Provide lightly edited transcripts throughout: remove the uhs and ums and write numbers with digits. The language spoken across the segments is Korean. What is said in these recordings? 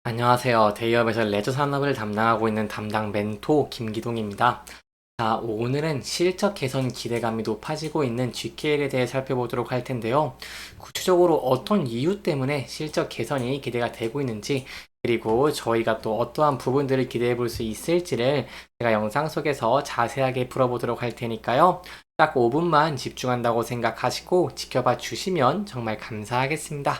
안녕하세요. 대기업에서 레저 산업을 담당하고 있는 담당 멘토 김기동입니다. 자, 오늘은 실적 개선 기대감이 높아지고 있는 GKL에 대해 살펴보도록 할 텐데요. 구체적으로 어떤 이유 때문에 실적 개선이 기대가 되고 있는지, 그리고 저희가 또 어떠한 부분들을 기대해 볼 수 있을지를 제가 영상 속에서 자세하게 풀어보도록 할 테니까요. 딱 5분만 집중한다고 생각하시고 지켜봐 주시면 정말 감사하겠습니다.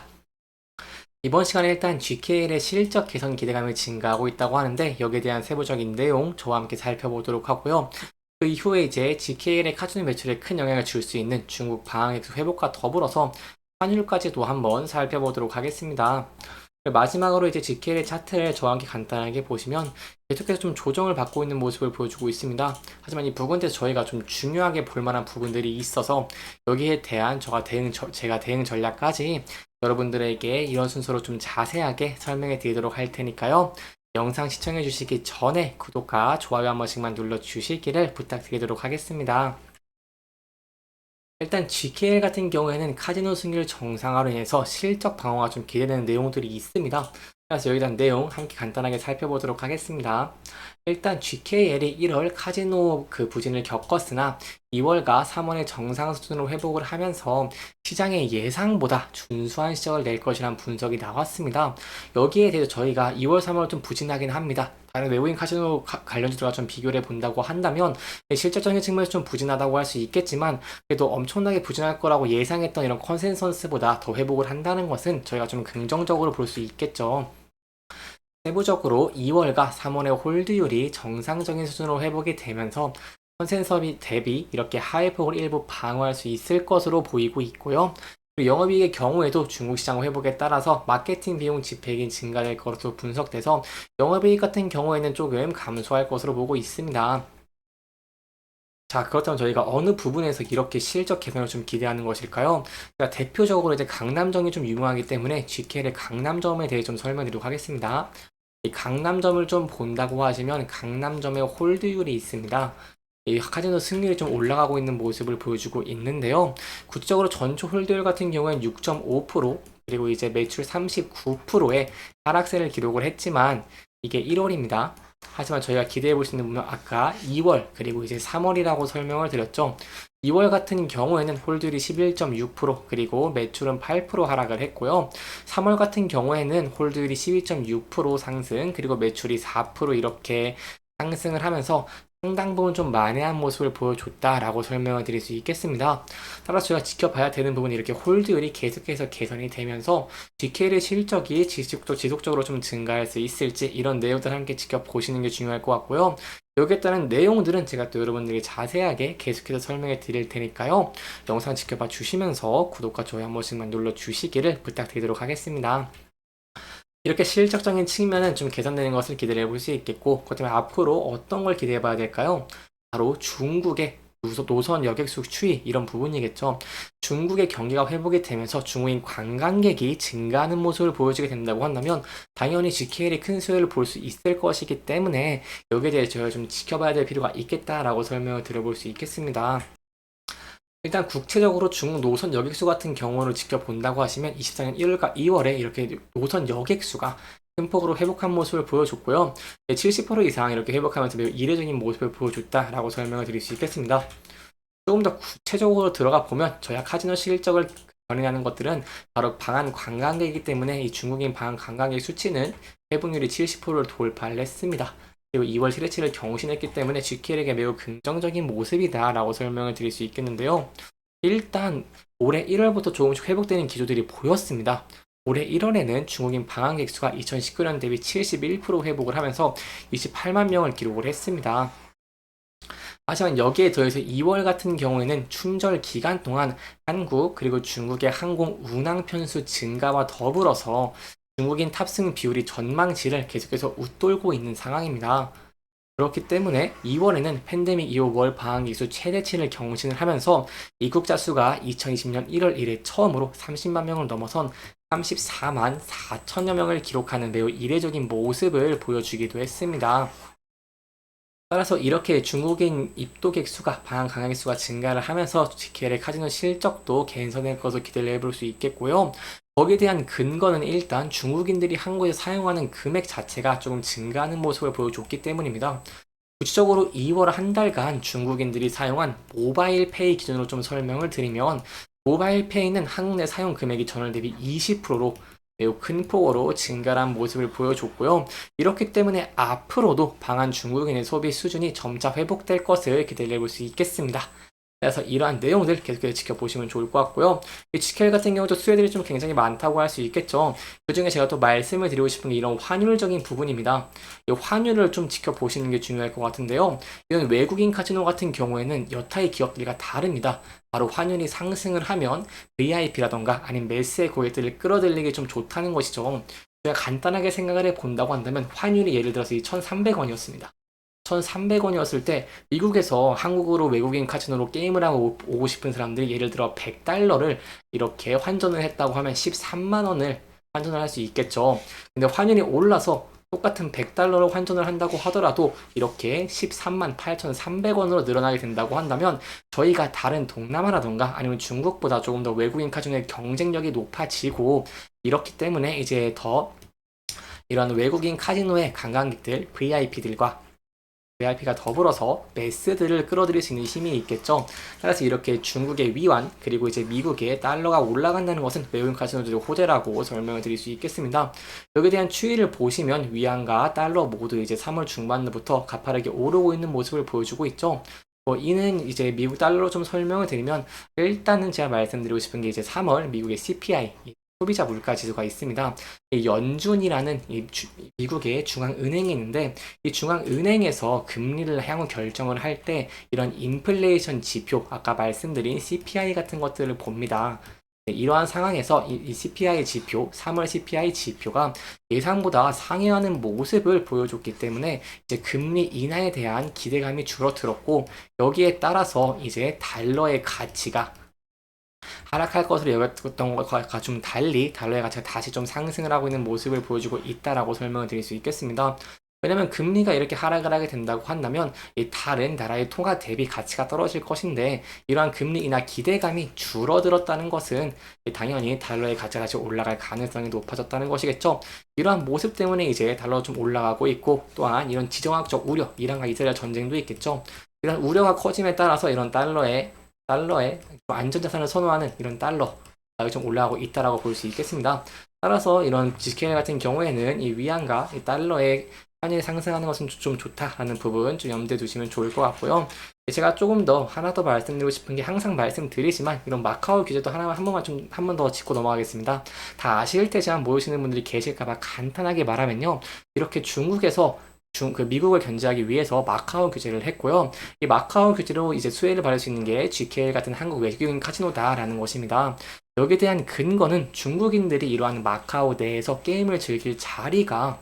이번 시간에 일단 GKL의 실적 개선 기대감이 증가하고 있다고 하는데 여기에 대한 세부적인 내용 저와 함께 살펴보도록 하고요. 그 이후에 이제 GKL의 카지노 매출에 큰 영향을 줄 수 있는 중국 방한액수 회복과 더불어서 환율까지도 한번 살펴보도록 하겠습니다. 마지막으로 이제 GKL의 차트를 저와 함께 간단하게 보시면 계속해서 좀 조정을 받고 있는 모습을 보여주고 있습니다. 하지만 이 부분에서 저희가 좀 중요하게 볼 만한 부분들이 있어서 여기에 대한 제가 대응 전략까지 여러분들에게 이런 순서로 좀 자세하게 설명해 드리도록 할 테니까요. 영상 시청해 주시기 전에 구독과 좋아요 한 번씩만 눌러 주시기를 부탁드리도록 하겠습니다. 일단 GKL 같은 경우에는 카지노 승률 정상화로 인해서 실적 방어가 좀 기대되는 내용들이 있습니다. 그래서 여기다 내용 함께 간단하게 살펴보도록 하겠습니다. 일단 GKL이 1월 카지노 부진을 겪었으나 2월과 3월에 정상 수준으로 회복을 하면서 시장의 예상보다 준수한 실적을 낼 것이라는 분석이 나왔습니다. 여기에 대해서 저희가 2월, 3월 좀 부진하긴 합니다. 다른 외국인 카지노 관련주들과 좀 비교를 해본다고 한다면 실질적인 측면에서 좀 부진하다고 할 수 있겠지만 그래도 엄청나게 부진할 거라고 예상했던 이런 컨센서스보다 더 회복을 한다는 것은 저희가 좀 긍정적으로 볼 수 있겠죠. 세부적으로 2월과 3월의 홀드율이 정상적인 수준으로 회복이 되면서 컨센서스 대비 이렇게 하회폭을 일부 방어할 수 있을 것으로 보이고 있고요. 그리고 영업이익의 경우에도 중국 시장 회복에 따라서 마케팅 비용 집행이 증가될 것으로 분석돼서 영업이익 같은 경우에는 조금 감소할 것으로 보고 있습니다. 자, 그렇다면 저희가 어느 부분에서 이렇게 실적 개선을 좀 기대하는 것일까요? 제가 대표적으로 이제 강남점이 좀 유명하기 때문에 GKL의 강남점에 대해 좀 설명드리도록 하겠습니다. 이 강남점을 좀 본다고 하시면 강남점의 홀드율이 있습니다. 이 카지노 승률이 좀 올라가고 있는 모습을 보여주고 있는데요. 구체적으로 전체 홀드율 같은 경우에는 6.5% 그리고 이제 매출 39%의 하락세를 기록을 했지만 이게 1월입니다. 하지만 저희가 기대해 볼 수 있는 부분은 아까 2월 그리고 이제 3월이라고 설명을 드렸죠. 2월 같은 경우에는 홀드율이 11.6% 그리고 매출은 8% 하락을 했고요. 3월 같은 경우에는 홀드율이 12.6% 상승 그리고 매출이 4% 이렇게 상승을 하면서 상당 부분 좀 만회한 모습을 보여줬다라고 설명을 드릴 수 있겠습니다. 따라서 저희가 지켜봐야 되는 부분이 이렇게 홀드율이 계속해서 개선이 되면서 GKL의 실적이 지속적으로 좀 증가할 수 있을지 이런 내용들 함께 지켜보시는 게 중요할 것 같고요. 여기에 따른 내용들은 제가 또 여러분들에게 자세하게 계속해서 설명해 드릴 테니까요. 영상 지켜봐 주시면서 구독과 좋아요 한 번씩만 눌러 주시기를 부탁드리도록 하겠습니다. 이렇게 실적적인 측면은 좀 개선되는 것을 기대해 볼 수 있겠고, 그렇다면 앞으로 어떤 걸 기대해 봐야 될까요? 바로 중국의 노선 여객수 추이 이런 부분이겠죠. 중국의 경기가 회복이 되면서 중국인 관광객이 증가하는 모습을 보여주게 된다고 한다면 당연히 GKL이 큰 수혜를 볼 수 있을 것이기 때문에 여기에 대해 저희가 좀 지켜봐야 될 필요가 있겠다라고 설명을 드려볼 수 있겠습니다. 일단 국체적으로 중국 노선 여객수 같은 경우를 지켜본다고 하시면 24년 1월과 2월에 이렇게 노선 여객수가 큰 폭으로 회복한 모습을 보여줬고요. 70% 이상 이렇게 회복하면서 매우 이례적인 모습을 보여줬다라고 설명을 드릴 수 있겠습니다. 조금 더 구체적으로 들어가 보면 저희가 카지노 실적을 견인하는 것들은 바로 방한 관광객이기 때문에 이 중국인 방한 관광객 수치는 회복률이 70%를 돌파를 했습니다. 그리고 2월 실해치를 경신했기 때문에 GKL에게 매우 긍정적인 모습이다라고 설명을 드릴 수 있겠는데요. 일단 올해 1월부터 조금씩 회복되는 기조들이 보였습니다. 올해 1월에는 중국인 방한객 수가 2019년 대비 71% 회복을 하면서 28만 명을 기록을 했습니다. 하지만 여기에 더해서 2월 같은 경우에는 춘절 기간 동안 한국 그리고 중국의 항공 운항 편수 증가와 더불어서 중국인 탑승 비율이 전망치를 계속해서 웃돌고 있는 상황입니다. 그렇기 때문에 2월에는 팬데믹 이후 월 방한객 수 최대치를 경신을 하면서 입국자 수가 2020년 1월 이래 처음으로 30만 명을 넘어선 34만 4천여 명을 기록하는 매우 이례적인 모습을 보여주기도 했습니다. 따라서 이렇게 중국인 입도객 수가 방한 관광객 수가 증가를 하면서 GKL의 카지노 실적도 개선될 것으로 기대를 해볼 수 있겠고요. 거기에 대한 근거는 일단 중국인들이 한국에서 사용하는 금액 자체가 조금 증가하는 모습을 보여줬기 때문입니다. 구체적으로 2월 한 달간 중국인들이 사용한 모바일 페이 기준으로 좀 설명을 드리면, 모바일 페이는 한국 내 사용 금액이 전월 대비 20%로 매우 큰 폭으로 증가한 모습을 보여줬고요. 이렇기 때문에 앞으로도 방한 중국인의 소비 수준이 점차 회복될 것을 기대해 볼 수 있겠습니다. 그래서 이러한 내용들 계속해서 지켜보시면 좋을 것 같고요. 이 GKL 같은 경우도 수혜들이 좀 굉장히 많다고 할 수 있겠죠. 그 중에 제가 또 말씀을 드리고 싶은 게 이런 환율적인 부분입니다. 이 환율을 좀 지켜보시는 게 중요할 것 같은데요. 이런 외국인 카지노 같은 경우에는 여타의 기업들과 다릅니다. 바로 환율이 상승을 하면 VIP라던가 아니면 매스의 고객들을 끌어들이기 좀 좋다는 것이죠. 제가 간단하게 생각을 해 본다고 한다면 환율이 예를 들어서 이 1,300원이었습니다. 1,300원이었을 때 미국에서 한국으로 외국인 카지노로 게임을 하고 오고 싶은 사람들이 예를 들어 100달러를 이렇게 환전을 했다고 하면 13만 원을 환전을 할 수 있겠죠. 근데 환율이 올라서 똑같은 100달러를 환전을 한다고 하더라도 이렇게 13만 8,300원으로 늘어나게 된다고 한다면 저희가 다른 동남아라던가 아니면 중국보다 조금 더 외국인 카지노의 경쟁력이 높아지고, 이렇기 때문에 이제 더 이런 외국인 카지노의 관광객들, VIP가 더불어서 매스들을 끌어들일 수 있는 힘이 있겠죠. 따라서 이렇게 중국의 위안 그리고 이제 미국의 달러가 올라간다는 것은 외국인 카지노들의 호재라고 설명을 드릴 수 있겠습니다. 여기에 대한 추이를 보시면 위안과 달러 모두 이제 3월 중반부터 가파르게 오르고 있는 모습을 보여주고 있죠. 이는 이제 미국 달러로 좀 설명을 드리면, 일단은 제가 말씀드리고 싶은 게 이제 3월 미국의 CPI 소비자 물가 지수가 있습니다. 이 연준이라는 미국의 중앙은행이 있는데, 이 중앙은행에서 금리를 향후 결정을 할 때 이런 인플레이션 지표, 아까 말씀드린 CPI 같은 것들을 봅니다. 이러한 상황에서 이 CPI 지표, 3월 CPI 지표가 예상보다 상회하는 모습을 보여줬기 때문에 이제 금리 인하에 대한 기대감이 줄어들었고, 여기에 따라서 이제 달러의 가치가 하락할 것으로 여겼던 것과 좀 달리 달러의 가치가 다시 좀 상승을 하고 있는 모습을 보여주고 있다라고 설명을 드릴 수 있겠습니다. 왜냐면 금리가 이렇게 하락을 하게 된다고 한다면 이 다른 나라의 통화 대비 가치가 떨어질 것인데, 이러한 금리 인하 기대감이 줄어들었다는 것은 당연히 달러의 가치가 다시 올라갈 가능성이 높아졌다는 것이겠죠. 이러한 모습 때문에 이제 달러가 좀 올라가고 있고, 또한 이런 지정학적 우려, 이란과 이스라엘 전쟁도 있겠죠. 이런 우려가 커짐에 따라서 이런 달러의 안전자산을 선호하는 이런 달러가 좀 올라가고 있다라고 볼 수 있겠습니다. 따라서 이런 GK 같은 경우에는 이 위안과 이 달러의 환율이 상승하는 것은 좀 좋다라는 부분 좀 염두에 두시면 좋을 것 같고요. 제가 조금 더 하나 더 말씀드리고 싶은 게, 항상 말씀드리지만 이런 마카오 규제도 한 번 더 짚고 넘어가겠습니다. 다 아실 테지만 모르시는 분들이 계실까봐 간단하게 말하면요. 이렇게 중국에서 미국을 견제하기 위해서 마카오 규제를 했고요. 이 마카오 규제로 이제 수혜를 받을 수 있는 게 GKL 같은 한국 외국인 카지노다라는 것입니다. 여기에 대한 근거는 중국인들이 이러한 마카오 내에서 게임을 즐길 자리가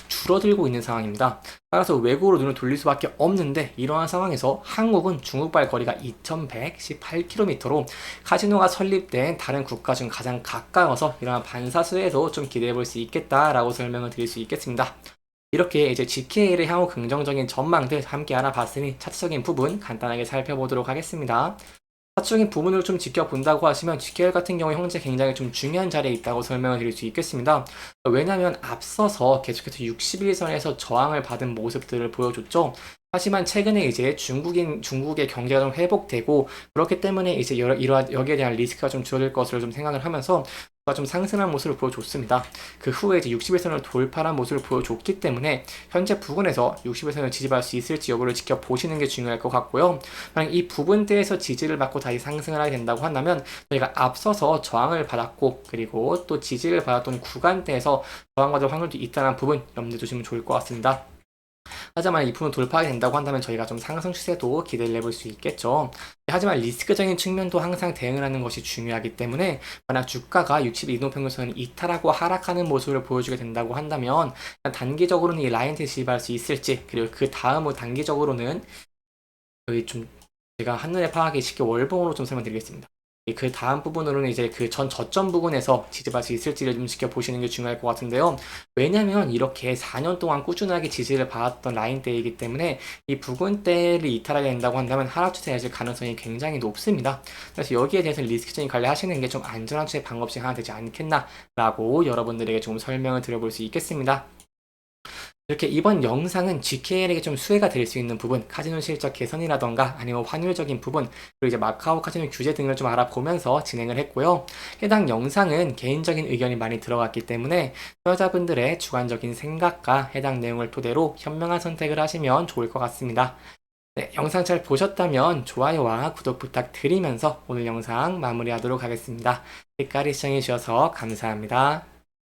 줄어들고 있는 상황입니다. 따라서 외국으로 눈을 돌릴 수밖에 없는데, 이러한 상황에서 한국은 중국발 거리가 2118km로 카지노가 설립된 다른 국가 중 가장 가까워서 이러한 반사수에도 좀 기대해 볼 수 있겠다라고 설명을 드릴 수 있겠습니다. 이렇게 이제 GKL의 향후 긍정적인 전망들 함께 알아봤으니 차트적인 부분 간단하게 살펴보도록 하겠습니다. 차트적인 부분을 좀 지켜본다고 하시면 GKL 같은 경우 현재 굉장히 좀 중요한 자리에 있다고 설명을 드릴 수 있겠습니다. 왜냐하면 앞서서 계속해서 61선에서 저항을 받은 모습들을 보여줬죠. 하지만 최근에 이제 중국의 경제가 좀 회복되고, 그렇기 때문에 이제 여기에 대한 리스크가 좀 줄어들 것으로 좀 생각을 하면서 좀 상승한 모습을 보여줬습니다. 그 후에 이제 61선을 돌파한 모습을 보여줬기 때문에 현재 부근에서 61선을 지지받을 수 있을지 여부를 지켜보시는 게 중요할 것 같고요. 만약 이 부분대에서 지지를 받고 다시 상승을 하게 된다고 한다면 저희가 앞서서 저항을 받았고, 그리고 또 지지를 받았던 구간대에서 저항받을 확률도 있다는 부분 염두에 두시면 좋을 것 같습니다. 하지만 이 부분 돌파하게 된다고 한다면 저희가 좀 상승 추세도 기대를 해볼 수 있겠죠. 하지만 리스크적인 측면도 항상 대응을 하는 것이 중요하기 때문에, 만약 주가가 62노평균선을 이탈하고 하락하는 모습을 보여주게 된다고 한다면 단기적으로는 이 라인을 지지할 수 있을지, 그리고 그 다음으로 단기적으로는 여기 좀 제가 한눈에 파악하기 쉽게 월봉으로 좀 설명드리겠습니다. 그 다음 부분으로는 이제 그 전 저점 부분에서 지지받을 수 있을지를 좀 지켜보시는 게 중요할 것 같은데요. 왜냐면 이렇게 4년 동안 꾸준하게 지지를 받았던 라인대이기 때문에 이 부근대를 이탈하게 된다고 한다면 하락 추세가 가능성이 굉장히 높습니다. 그래서 여기에 대해서 리스크적인 관리하시는 게 좀 안전한 추세 방법 중 하나 되지 않겠나라고 여러분들에게 좀 설명을 드려볼 수 있겠습니다. 이렇게 이번 영상은 GKL에게 좀 수혜가 될 수 있는 부분, 카지노 실적 개선이라던가 아니면 환율적인 부분, 그리고 이제 마카오 카지노 규제 등을 좀 알아보면서 진행을 했고요. 해당 영상은 개인적인 의견이 많이 들어갔기 때문에 투자자분들의 주관적인 생각과 해당 내용을 토대로 현명한 선택을 하시면 좋을 것 같습니다. 네, 영상 잘 보셨다면 좋아요와 구독 부탁드리면서 오늘 영상 마무리하도록 하겠습니다. 끝까지 시청해주셔서 감사합니다.